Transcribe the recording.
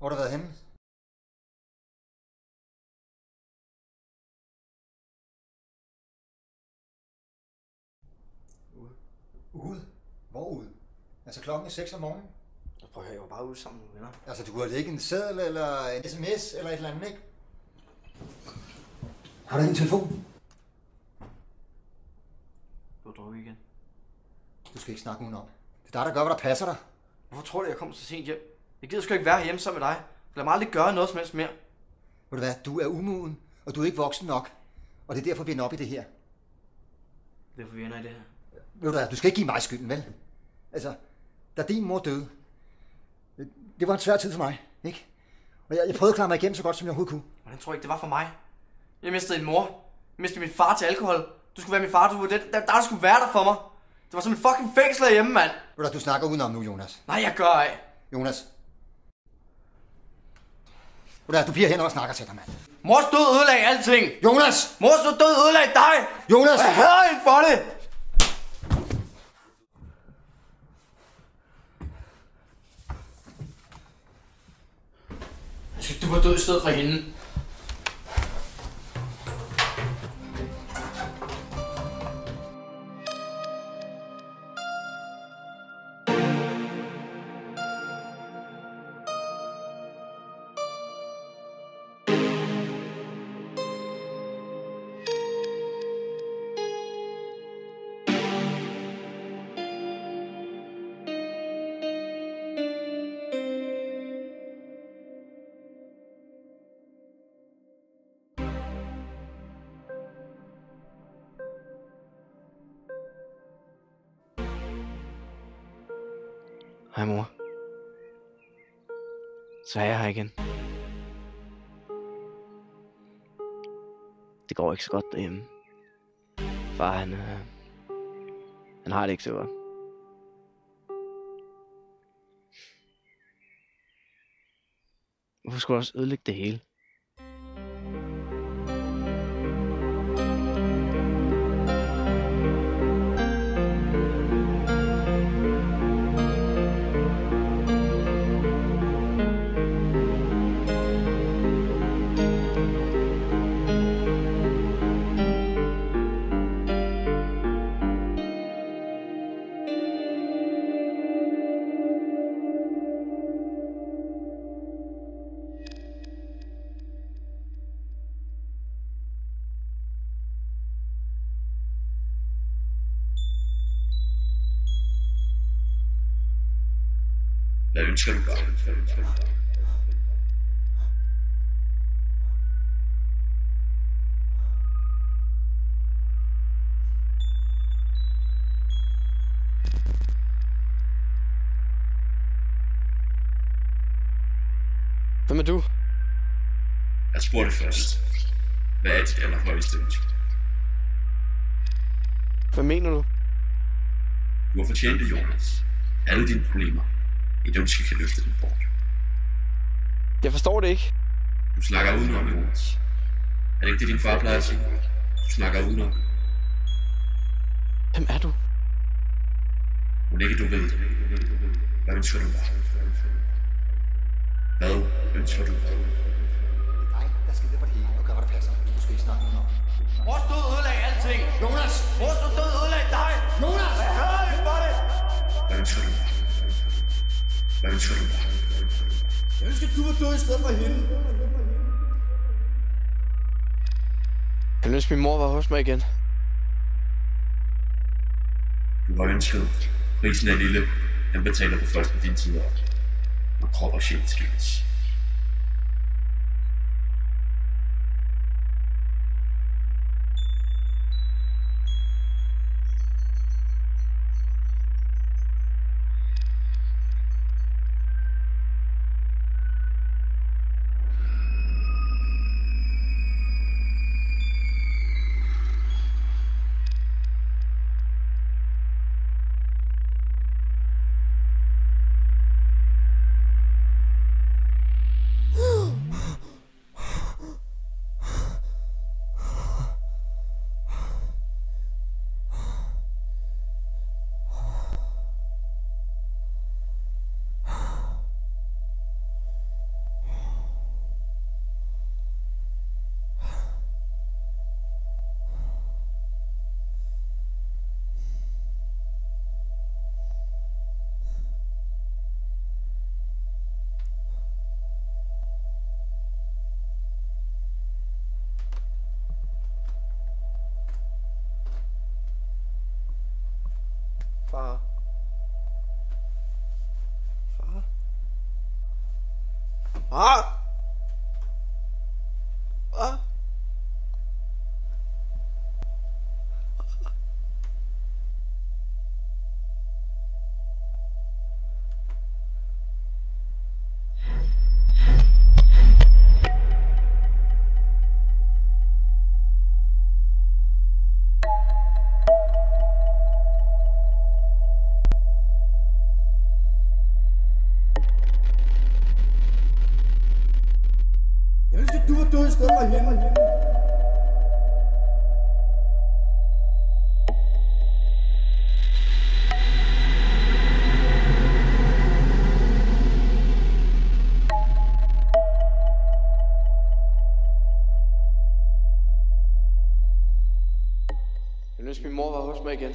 Hvor har du været henne? Ude? Hvor ude? Altså klokken er 6 om morgenen? Prøv at høre, jeg var bare ude sammen med venner. Altså du kunne lægge en seddel eller en sms eller et eller andet, ikke? Har du en telefon? Du har drukket igen. Du skal ikke snakke udenom. Det er dig, der gør, hvad der passer dig. Hvorfor tror du, jeg kommer så sent hjem? Jeg gider sgu ikke være hjemme sammen med dig. Lad mig aldrig gøre noget som helst mere. Ved du hvad, du er umoden, og du er ikke voksen nok. Og det er derfor, vi ender op i det her. Derfor vi ender i det her. Ved du hvad, du skal ikke give mig skylden, vel? Altså, da din mor døde, det var en svær tid for mig, ikke? Og jeg prøvede at klare mig igennem så godt, som jeg overhovedet kunne. Hvordan tror jeg ikke, det var for mig? Jeg mistede en mor. Jeg mistede min far til alkohol. Du skulle være min far, der skulle være der for mig. Det var som en fucking fængsel hjemme, mand. Ved du, du snakker udenom nu, Jonas. Nej, jeg gør ej. Jonas. Ved du bliver hen og snakker til dig, mand. Mors død ødelagde alting. Jonas! Mors død ødelagde dig. Jonas! Jeg hader hende for det. Du var død i stedet for hende. Hej mor. Så er jeg her igen. Det går ikke så godt derhjemme. Far han har det ikke så godt. Hvorfor skulle du også ødelægge det hele? Hvad ønsker du bare? Hvem er du? Jeg spurgte først. Hvad er dit allerhøjeste ønske? Hvad mener du? Du har fortjent det, Jonas. Alle dine problemer. Et ønske kan løfte dem bort. Jeg forstår det ikke. Du snakker udenom, Jonas. Er det ikke det, din far plejer at sige? Du snakker udenom. Hvem er du? Må ikke du ved det. Hvad ønsker du bare? Hvad ønsker du? Det er dig, der skider på det hele og gør, hvad der passer. Du skal ikke snakke udenom. Mors død ødelagde alting. Jonas! Mors død ødelagde dig. Jonas! Jeg hader hende for det. Hvad ønsker du? Hvad ønsker du? Jeg ønsker, du var død i stedet for hende. Jeg ønsker, min mor var hos mig igen. Du har ønsket. Prisen er lille. Den betaler du først på din tid op. Når krop og sjæl skilles. Far. Far. Far. Far. Jeg ønsker, du var død i stedet for hende. Jeg ønsker, min mor var hos mig igen.